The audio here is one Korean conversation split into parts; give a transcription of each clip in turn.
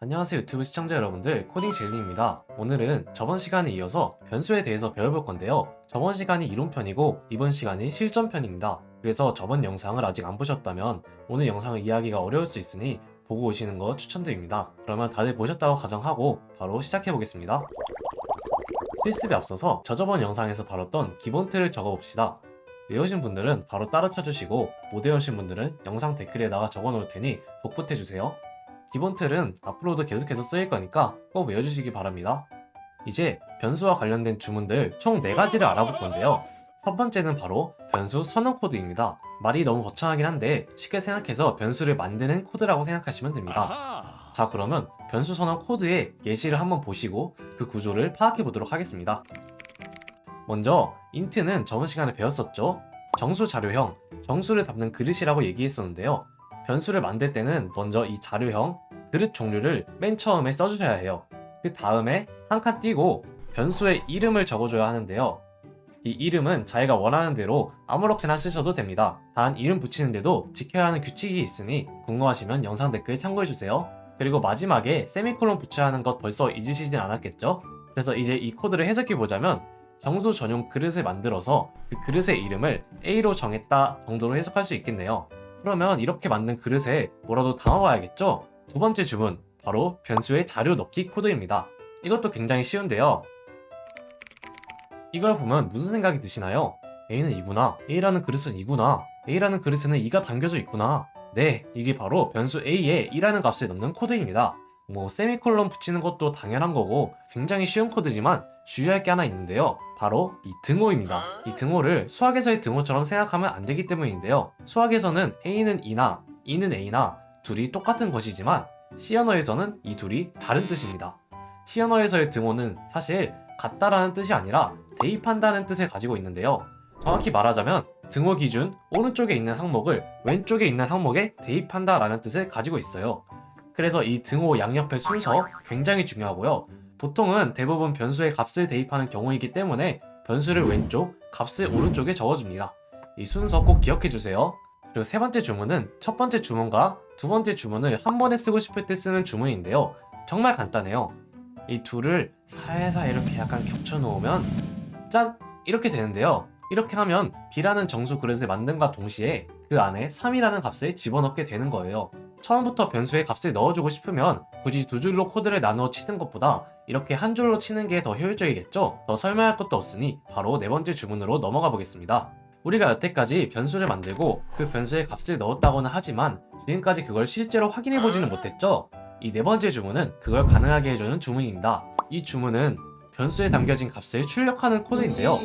안녕하세요 유튜브 시청자 여러분들, 코딩 젤리입니다. 오늘은 저번 시간에 이어서 변수에 대해서 배워볼 건데요. 저번 시간이 이론편이고 이번 시간이 실전편입니다. 그래서 저번 영상을 아직 안 보셨다면 오늘 영상을 이해하기가 어려울 수 있으니 보고 오시는 거 추천드립니다. 그러면 다들 보셨다고 가정하고 바로 시작해 보겠습니다. 실습에 앞서서 저번 영상에서 다뤘던 기본 틀을 적어봅시다. 외우신 분들은 바로 따라 쳐주시고 못 외우신 분들은 영상 댓글에다가 적어놓을 테니 복붙해주세요. 기본 틀은 앞으로도 계속해서 쓰일 거니까 꼭 외워주시기 바랍니다. 이제 변수와 관련된 주문들 총 4가지를 알아볼 건데요. 첫 번째는 바로 변수 선언 코드입니다. 말이 너무 거창하긴 한데 쉽게 생각해서 변수를 만드는 코드라고 생각하시면 됩니다. 자, 그러면 변수 선언 코드의 예시를 한번 보시고 그 구조를 파악해 보도록 하겠습니다. 먼저 int는 저번 시간에 배웠었죠. 정수 자료형, 정수를 담는 그릇이라고 얘기했었는데요. 변수를 만들 때는 먼저 이 자료형, 그릇 종류를 맨 처음에 써주셔야 해요. 그 다음에 한 칸 띄고 변수의 이름을 적어줘야 하는데요. 이 이름은 자기가 원하는 대로 아무렇게나 쓰셔도 됩니다. 단 이름 붙이는데도 지켜야 하는 규칙이 있으니 궁금하시면 영상 댓글 참고해주세요. 그리고 마지막에 세미콜론 붙여야 하는 것 벌써 잊으시진 않았겠죠? 그래서 이제 이 코드를 해석해보자면 정수 전용 그릇을 만들어서 그 그릇의 이름을 A로 정했다 정도로 해석할 수 있겠네요. 그러면 이렇게 만든 그릇에 뭐라도 담아봐야겠죠? 두 번째 주문, 바로 변수의 자료 넣기 코드입니다. 이것도 굉장히 쉬운데요. 이걸 보면 무슨 생각이 드시나요? A는 이구나, A라는 그릇은 이구나, A라는 그릇에는 2가 담겨져 있구나. 네, 이게 바로 변수 A에 2라는 값을 넣는 코드입니다. 세미콜론 붙이는 것도 당연한 거고 굉장히 쉬운 코드지만 주의할 게 하나 있는데요. 바로 이 등호입니다. 이 등호를 수학에서의 등호처럼 생각하면 안 되기 때문인데요. 수학에서는 A는 2나 E는 A나 둘이 똑같은 것이지만 C 언어에서는 이 둘이 다른 뜻입니다. C 언어에서의 등호는 사실 같다라는 뜻이 아니라 대입한다는 뜻을 가지고 있는데요. 정확히 말하자면 등호 기준 오른쪽에 있는 항목을 왼쪽에 있는 항목에 대입한다라는 뜻을 가지고 있어요. 그래서 이 등호 양옆의 순서 굉장히 중요하고요. 보통은 대부분 변수의 값을 대입하는 경우이기 때문에 변수를 왼쪽, 값을 오른쪽에 적어줍니다. 이 순서 꼭 기억해주세요. 그리고 세 번째 주문은 첫 번째 주문과 두 번째 주문을 한 번에 쓰고 싶을 때 쓰는 주문인데요. 정말 간단해요. 이 둘을 살살 이렇게 약간 겹쳐 놓으면 짠! 이렇게 되는데요. 이렇게 하면 B라는 정수 그릇을 만든과 동시에 그 안에 3이라는 값을 집어넣게 되는 거예요. 처음부터 변수의 값을 넣어주고 싶으면 굳이 두 줄로 코드를 나누어 치는 것보다 이렇게 한 줄로 치는 게 더 효율적이겠죠? 더 설명할 것도 없으니 바로 네 번째 주문으로 넘어가 보겠습니다. 우리가 여태까지 변수를 만들고 그 변수의 값을 넣었다고는 하지만 지금까지 그걸 실제로 확인해 보지는 못했죠? 이 네 번째 주문은 그걸 가능하게 해주는 주문입니다. 이 주문은 변수에 담겨진 값을 출력하는 코드인데요.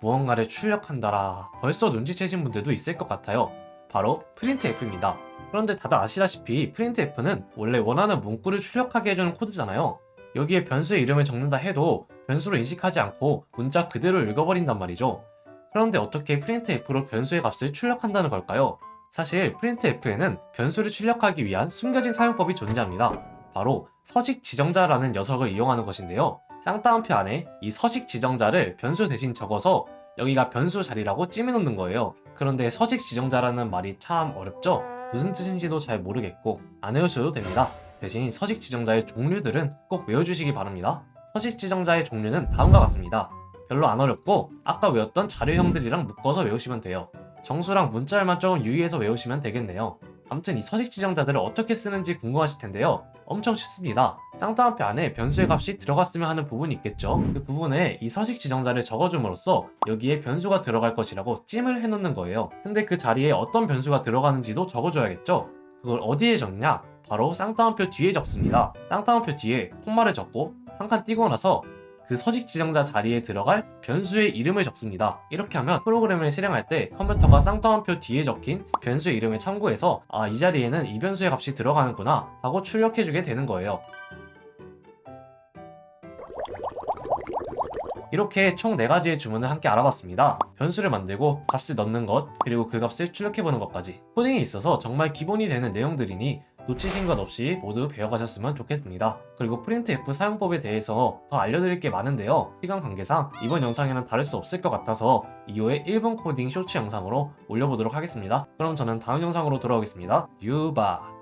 무언가를 출력한다라 벌써 눈치채신 분들도 있을 것 같아요. 바로 printf입니다. 그런데 다들 아시다시피 printf는 원래 원하는 문구를 출력하게 해주는 코드잖아요. 여기에 변수의 이름을 적는다 해도 변수로 인식하지 않고 문자 그대로 읽어버린단 말이죠. 그런데 어떻게 printf로 변수의 값을 출력한다는 걸까요? 사실 printf에는 변수를 출력하기 위한 숨겨진 사용법이 존재합니다. 바로 서식 지정자라는 녀석을 이용하는 것인데요. 쌍따옴표 안에 이 서식 지정자를 변수 대신 적어서 여기가 변수 자리라고 찜해놓는 거예요. 그런데 서식 지정자라는 말이 참 어렵죠? 무슨 뜻인지도 잘 모르겠고 안 외우셔도 됩니다. 대신 서식 지정자의 종류들은 꼭 외워주시기 바랍니다. 서식 지정자의 종류는 다음과 같습니다. 별로 안 어렵고 아까 외웠던 자료형들이랑 묶어서 외우시면 돼요. 정수랑 문자열만 조금 유의해서 외우시면 되겠네요. 아무튼 이 서식 지정자들을 어떻게 쓰는지 궁금하실 텐데요. 엄청 쉽습니다. 쌍따옴표 안에 변수의 값이 들어갔으면 하는 부분이 있겠죠. 그 부분에 이 서식 지정자를 적어줌으로써 여기에 변수가 들어갈 것이라고 찜을 해놓는 거예요. 근데 그 자리에 어떤 변수가 들어가는지도 적어줘야겠죠. 그걸 어디에 적냐? 바로 쌍따옴표 뒤에 적습니다. 쌍따옴표 뒤에 콤마를 적고 한 칸 띄고 나서 그 서식 지정자 자리에 들어갈 변수의 이름을 적습니다. 이렇게 하면 프로그램을 실행할 때 컴퓨터가 쌍따옴표 뒤에 적힌 변수의 이름을 참고해서 이 자리에는 이 변수의 값이 들어가는구나 하고 출력해주게 되는 거예요. 이렇게 총 4가지의 주문을 함께 알아봤습니다. 변수를 만들고 값을 넣는 것, 그리고 그 값을 출력해보는 것까지 코딩에 있어서 정말 기본이 되는 내용들이니 놓치신 것 없이 모두 배워가셨으면 좋겠습니다. 그리고 printf 사용법에 대해서 더 알려드릴 게 많은데요. 시간 관계상 이번 영상에는 다룰 수 없을 것 같아서 이후에 1분 코딩 쇼츠 영상으로 올려보도록 하겠습니다. 그럼 저는 다음 영상으로 돌아오겠습니다. 유바.